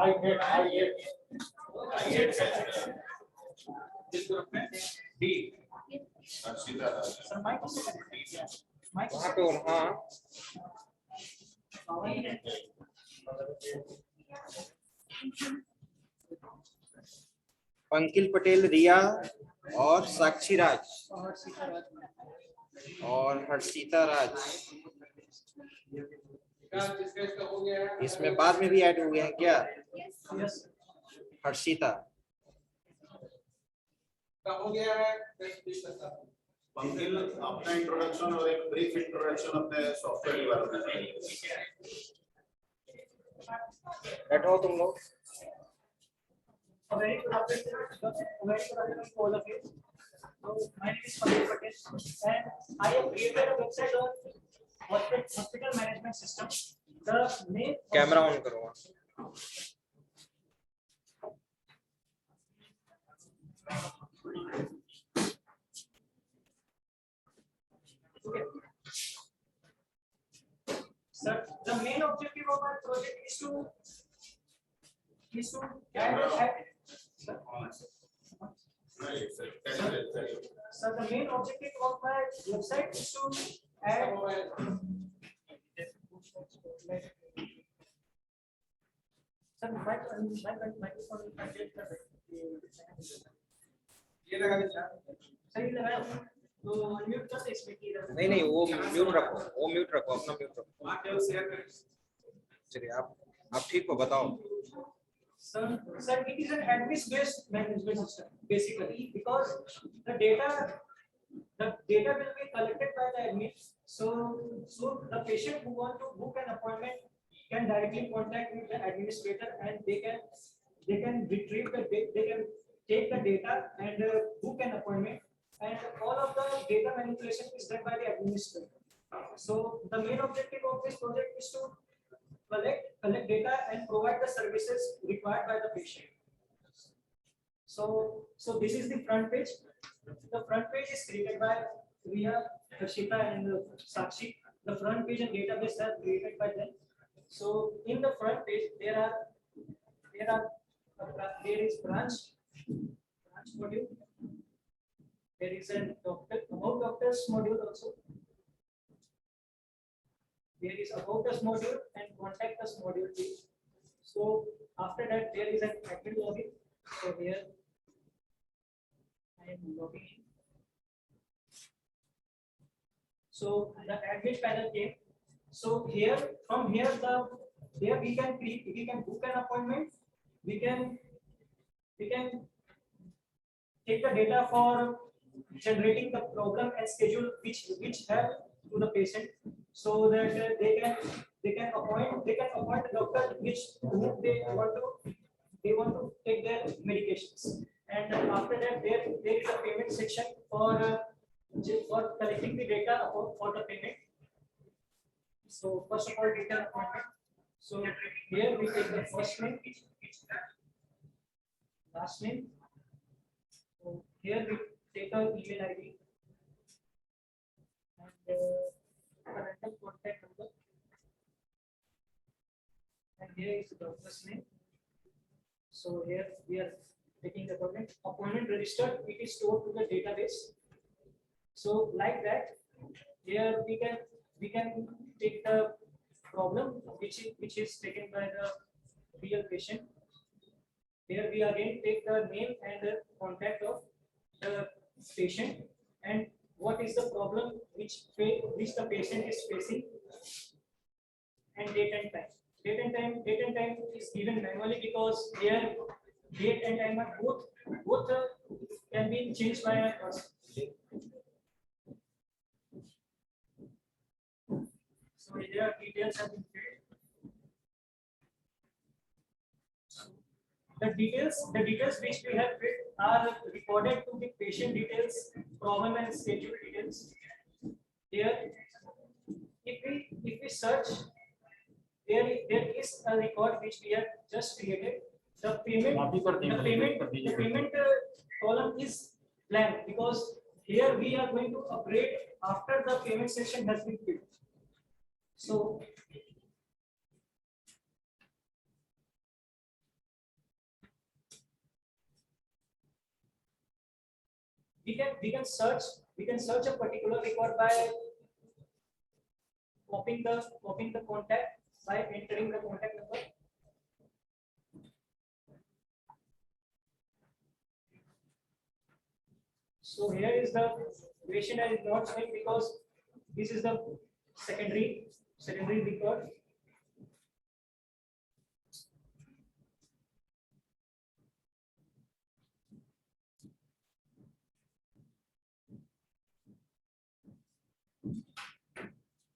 वहाँ पे हाँ पंकिल पटेल, रिया और साक्षी राज और हर्षिता राज। इसमें बाद में भी ऐड हो गए हैं क्या? हर्षिता हो गया है। पंकिल अपना इंट्रोडक्शन और एक ब्रीफ इंट्रोडक्शन अपने सॉफ्टवेयर के बारे में। बैठो तुम लोग। Very good afternoon to all of you. So my name is Pankaj Patel, and I have created a website on hospital management system. The main camera on करो। Okay. Sir, the main objective of our project is to So the main objective of my website is to add सही लगा तो mute कर दे इसमें की नहीं वो mute रखो, अपना म्यूट रखो। चलिए आप ठीक हो, बताओ। Sir, it is an admin-based management system basically because the data will be collected by the admin. So the patient who want to book an appointment can directly contact with the administrator, and they can retrieve they can take the data and book an appointment, and all of the data manipulation is done by the administrator. So the main objective of this project is to collect data and provide the services required by the patient. So this is the front page. The front page is created by Riya, Harshita, and Sakshi. The front page and database are created by them. So in the front page there is branch module. There is an about doctors module also. There is about us module and contact us module too. So after that there is an admin login. So here I am logging in. So the admin panel came. So here from here we can book an appointment. We can take the data for generating the program and schedule which help to the patient, so that they can appoint the doctor whom they want to take their medications. And after that there is a payment section for collecting the data for the payment. So first of all, data appointment. So here we take the first name, last name. So here we take our email ID and parental contact number, and here is the doctor's name. So here we are taking the appointment registered. It is stored to the database. So like that, here we can take the problem which is taken by the real patient. Here we again take the name and the contact of the patient and what is the problem which the patient is facing, and date and time. Date and time is given manually because here date and time are both can be changed by us. So there details have been filled. The details which we have filled are recorded to the patient details, problem and schedule details. Here, if we search, there is a record which we have just created. The payment column is blank because here we are going to upgrade after the payment section has been filled. So we can search a particular record by copying the contact by entering the contact number. So here is the duration is not showing because this is the secondary record.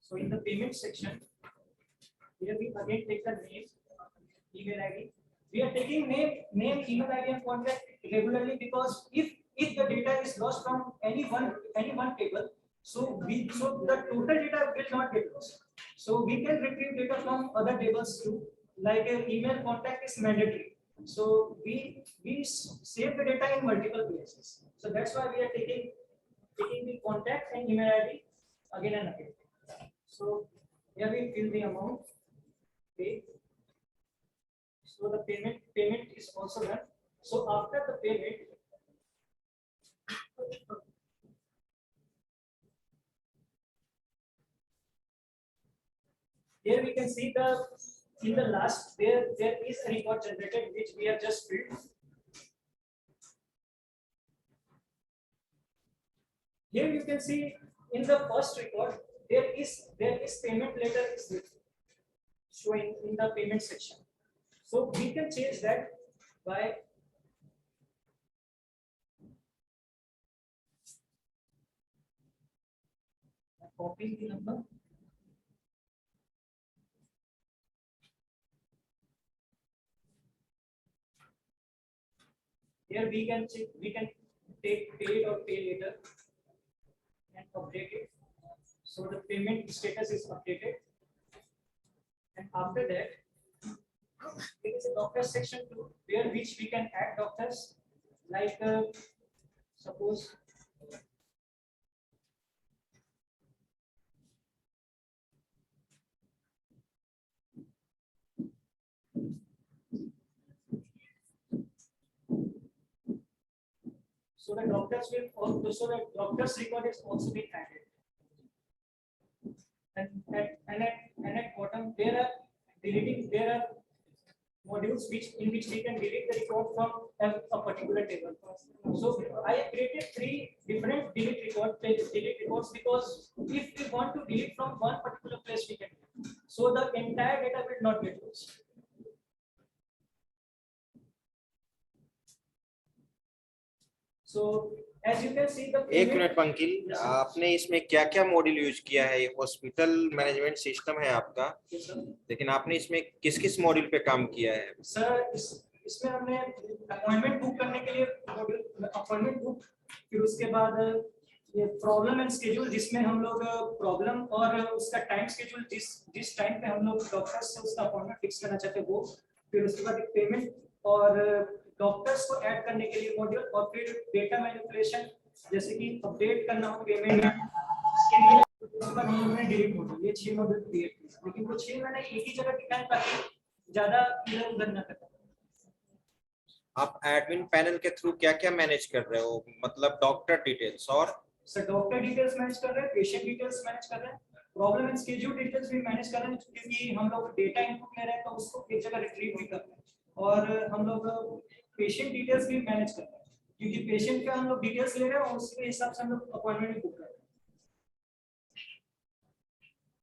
So in the payment section, here we again take the name, email ID. We are taking name, email ID, and contact regularly because if the data is lost from any one table, so the total data will not get lost. So we can retrieve data from other tables too. Like email contact is mandatory. So we save the data in multiple places. So that's why we are taking the contact and email ID again and again. So here we fill the amount paid. So the payment is also done. So after the payment, here we can see in the last there is a record generated which we have just filled. Here you can see in the first record there is payment letter is showing in the payment section. So we can change that by copying the number. Here we can take paid or pay later and update it. So the payment status is updated. And after that, there is a doctor section too, where which we can add doctors, like suppose so the doctors record is also being added. And at bottom there are modules in which we can delete the record from a particular table. So I have created 3 different delete records because if we want to delete from one particular place, we can. So the entire data will not get lost. So as you can see the एक minute पंकिल, आपने इसमें क्या क्या module use किया है? ये hospital management system है आपका, लेकिन आपने इसमें किस किस मॉड्यूल पे काम किया है? सर इसमें हमने अपॉइंटमेंट बुक करने के लिए अपॉइंटमेंट बुक, फिर उसके बाद ये प्रॉब्लम एंड स्केड्यूल जिसमें हम लोग प्रॉब्लम और उसका टाइम स्केड्यूल जिस टाइम पे हम लोग डॉक्टर से उसका अपॉइंटमेंट फिक्स करना चाहते हैं वो, फिर उसके बाद पेमेंट और डॉक्टर्स को ऐड करने के लिए मॉड्यूल, और फिर डेटा मैनिपुलेशन जैसे कि अपडेट करना हो पेमेंट के लिए, उसके बाद हम लोगों ने डिलीट मॉड्यूल, ये 6 मॉड्यूल क्रिएट किए, लेकिन वो 6 मैंने एक ही जगह दिखाया ताकि ज्यादा इधर उधर ना करना। आप एडमिन पैनल के थ्रू क्या क्या मैनेज कर रहे हो? मतलब डॉक्टर डिटेल्स और सर डॉक्टर डिटेल्स मैनेज कर रहे हैं, पेशेंट डिटेल्स मैनेज कर रहे हैं, प्रॉब्लम एंड स्केड्यूल डिटेल्स भी मैनेज कर रहे हैं क्योंकि हम लोग डेटा इनपुट ले रहे हैं तो उसको एक जगह रिट्रीव भी कर रहे हैं, और हम लोग पेशेंट डिटेल्स भी मैनेज कर रहे हैं क्योंकि पेशेंट का हम लोग डिटेल्स ले रहे हैं और उसके हिसाब से हम लोग अपॉइंटमेंट भी बुक कर रहे हैं।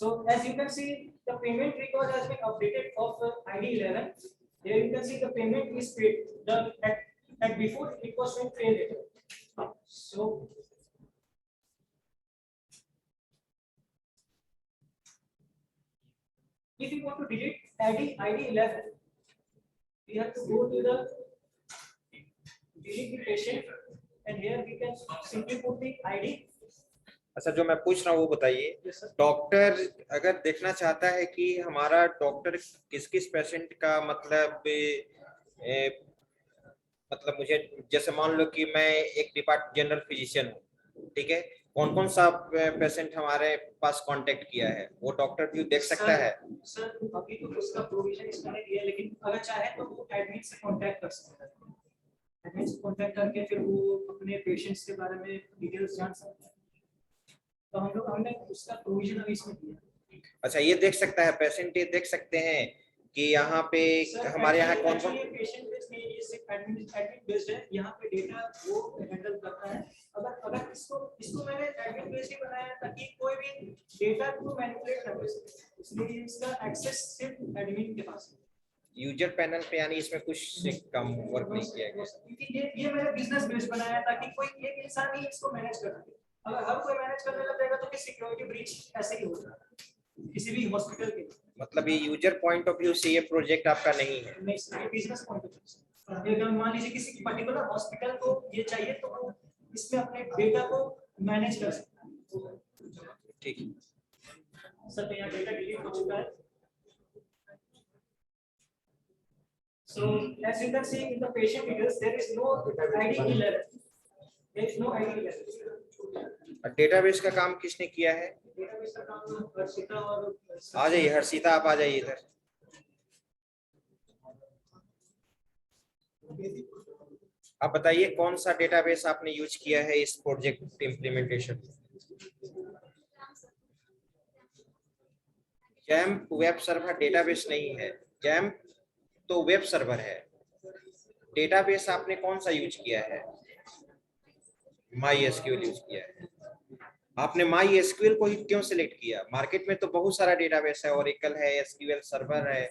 So as you can see, the payment record has been updated of ID 11. Here you can see the payment is paid. At before it was showing pay later. So if you want to delete ID 11, we have to go to the delete the patient, and here we can simply put the ID. अच्छा, जो मैं पूछ रहा हूँ वो बताइए। Doctor अगर देखना चाहता है कि हमारा डॉक्टर किस किस पेशेंट का मतलब मतलब मुझे जैसे मान लो कि मैं एक जनरल फिजिशियन हूँ, ठीक है, कौन कौन सा पेशेंट हमारे पास कांटेक्ट किया है वो डॉक्टर व्यू देख सकता है? सर अभी तो उसका प्रोविजन इसका नहीं दिया, लेकिन अगर चाहे तो वो एडमिन से कांटेक्ट कर सकता है। एडमिन से कांटेक्ट करके फिर वो अपने पेशेंट्स के बारे में डिटेल्स जान सकता है। तो हमने उसका प्रोविजन अभी इसमें दिया। अच्छा, ये देख सकता है पेशेंट, ये देख सकते हैं कि यहाँ पे हमारे यहाँ कौन कौन पेशेंट बेस्ड नहीं, ये सिर्फ एडमिन बेस्ड है। यहाँ पे डेटा वो हैंडल करता है। अगर इसको मैंने एडमिन बेस्ड ही बनाया ताकि कोई भी डेटा को मैनिपुलेट कर सके, इसलिए इसका एक्सेस सिर्फ एडमिन के पास है। यूजर पैनल पे, यानी इसमें कुछ से कम वर्क नहीं किया गया। क्योंकि ये मैंने बिजनेस बेस्ड बनाया है ताकि कोई एक इंसान ही इसको मैनेज कर सके। अगर हर कोई मैनेज करने लग जाएगा तो फिर सिक्योरिटी ब्रीच ऐसे ही होगा किसी भी हॉस्पिटल के। मतलब ये यूजर पॉइंट ऑफ व्यू से ये प्रोजेक्ट आपका नहीं है? नहीं sir, business point of view से। अगर मान लीजिए किसी पर्टिकुलर हॉस्पिटल को ये चाहिए तो वो इसमें अपने डेटा को मैनेज कर सकता है। ठीक है सर, तो यहाँ डेटा डिलीट हो चुका है। So as you can see in the patient details, there is no ID error. There is no ID error. Database का काम किसने किया है? डेटाबेस का काम हर्षिता और आ जाइए हर्षिता, आप आ जाइए इधर। आप बताइए कौन सा डेटाबेस आपने यूज किया है इस प्रोजेक्ट इम्प्लीमेंटेशन में? जैम्प वेब सर्वर डेटाबेस नहीं है, जैम्प तो वेब सर्वर है। डेटाबेस आपने कौन सा यूज किया है? माई एसक्यूएल यूज किया है। आपने माई एसक्यूएल को ही क्यों सिलेक्ट किया? मार्केट में तो बहुत सारा डेटाबेस है, ओरेकल है, एसक्यूएल सर्वर है।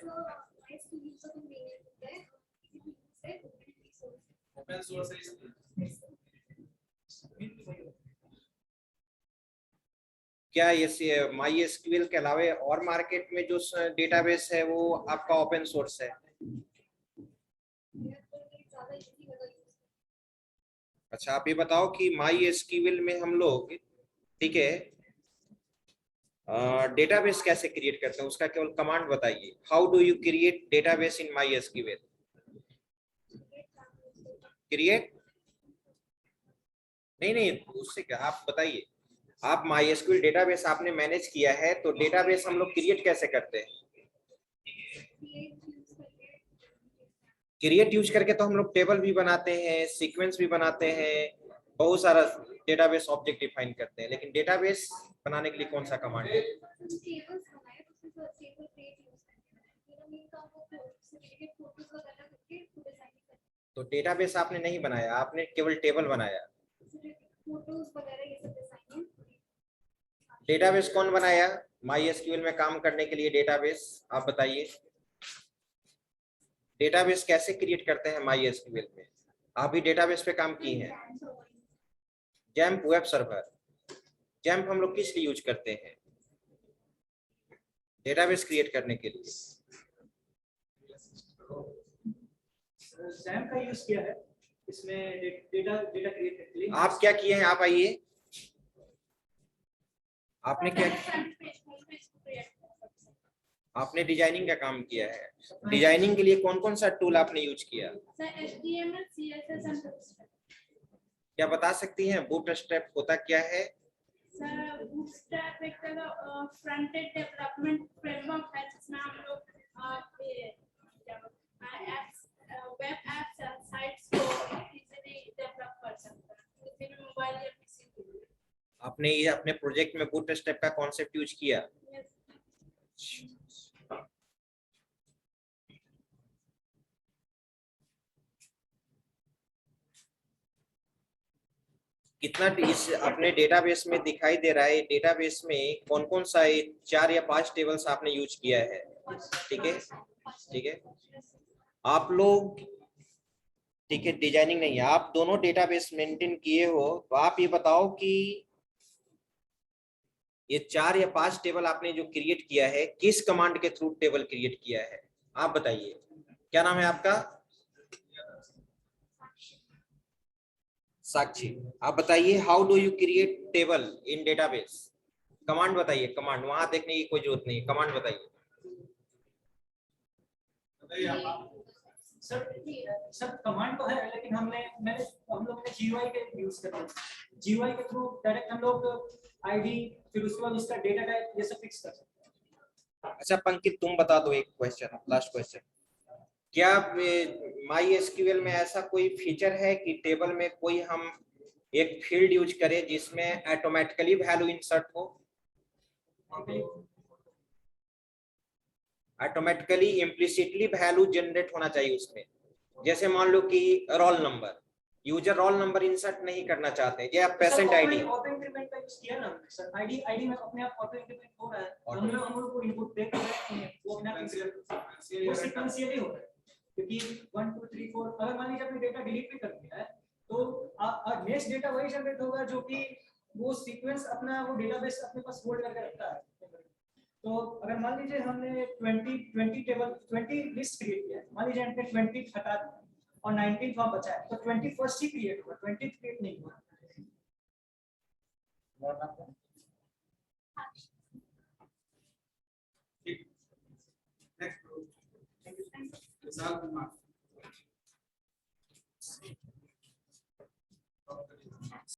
ओपन सोर्स है। क्या ये माई एसक्यूएल के अलावा और मार्केट में जो डेटाबेस है वो आपका ओपन सोर्स है? अच्छा, आप ये बताओ कि माई एसक्यूएल में हम लोग, ठीक है, डेटाबेस कैसे क्रिएट करते हैं उसका केवल कमांड बताइए। How do you create database in my SQL? Create नहीं, उससे क्या, आप बताइए। आप माई एसक्यूएल डेटाबेस आपने मैनेज किया है तो डेटाबेस हम लोग क्रिएट कैसे करते हैं? क्रिएट यूज करके तो हम लोग टेबल भी बनाते हैं, सीक्वेंस भी बनाते हैं, बहुत सारा डेटाबेस ऑब्जेक्ट डिफाइन करते हैं, लेकिन डेटाबेस बनाने के लिए कौन सा कमांड है? तो डेटाबेस आपने नहीं बनाया, आपने केवल टेबल बनाया। डेटाबेस कौन बनाया माई एसक्यूएल में काम करने के लिए? डेटाबेस आप बताइए, डेटाबेस कैसे क्रिएट करते हैं माई एसक्यूएल में? आप भी डेटाबेस पे काम किए हैं। जैम्प वेब सर्वर, जैम्प हम लोग किस लिए यूज करते हैं? डेटाबेस क्रिएट करने के लिए। जैम्प का यूज किया है इसमें डेटा क्रिएट करने के लिए। आप क्या किए हैं? आप आइए, आपने क्या, आपने डिजाइनिंग का काम किया है। डिजाइनिंग के लिए कौन कौन सा टूल आपने यूज किया? HTML, CSS and Bootstrap. क्या बता सकती हैं बूटस्ट्रैप होता क्या है? सर बूटस्ट्रैप एक तरह फ्रंट एंड डेवलपमेंट फ्रेमवर्क है जिसमें हम लोग वेब एप्स साइट्स को इजीली डेवलप कर सकते हैं किसी भी मोबाइल या पीसी पे। आपने ये अपने प्रोजेक्ट में बूटस्ट्रैप का कॉन्सेप्ट यूज किया? कितना इस अपने डेटाबेस में दिखाई दे रहा है? डेटाबेस में कौन कौन सा 4 या 5 टेबल्स आपने यूज किया है? ठीक है, ठीक है। आप लोग, ठीक है, डिजाइनिंग नहीं है, आप दोनों डेटाबेस मेंटेन किए हो, तो आप ये बताओ कि ये 4 या 5 टेबल आपने जो क्रिएट किया है किस कमांड के थ्रू टेबल क्रिएट किया है? आप बताइए, क्या नाम है आपका? साक्षी। आप बताइए, how do you create table in database? Command बताइए, कमांड, वहां देखने की कोई जरूरत नहीं, कमांड बताइए। सर कमांड तो है, लेकिन हम लोग ने GUI के यूज कर रहे हैं। GUI के थ्रू डायरेक्ट हम लोग आईडी, फिर उसके बाद उसका डेटा टाइप, ये सब फिक्स कर सकते हैं। अच्छा पंकित, तुम बता दो एक क्वेश्चन, लास्ट क्वेश्चन। क्या माई एसक्यूएल में ऐसा कोई फीचर है कि टेबल में कोई हम एक फील्ड यूज करें जिसमें ऑटोमेटिकली वैल्यू इंसर्ट हो? ऑटोमेटिकली इम्प्लिसिटली वैल्यू जनरेट होना चाहिए उसमें। जैसे मान लो कि roll number, user roll number insert नहीं करना चाहते हैं, या पेशेंट आईडी। ऑटो इंक्रीमेंट का यूज किया ना सर, आईडी में अपने आप ऑटो इंक्रीमेंट हो रहा है। हम लोग को इनपुट दे रहे हैं, वो अपने आप सीक्वेंशियली हो रहा है। क्योंकि 1 2 3 4 अगर मान लीजिए आपने डेटा डिलीट भी कर दिया है, तो नेक्स्ट डेटा वही जनरेट होगा जो कि वो सीक्वेंस अपना वो डेटाबेस अपने पास होल्ड करके रखता है। तो अगर मान लीजिए हमने 20 टेबल 20 लिस्ट क्रिएट किया है, मान लीजिए हमने 20 हटा दिया और 19 फॉर्म बचा है, तो 21st ही क्रिएट होगा, 20th क्रिएट नहीं होगा। Next group. Thank you.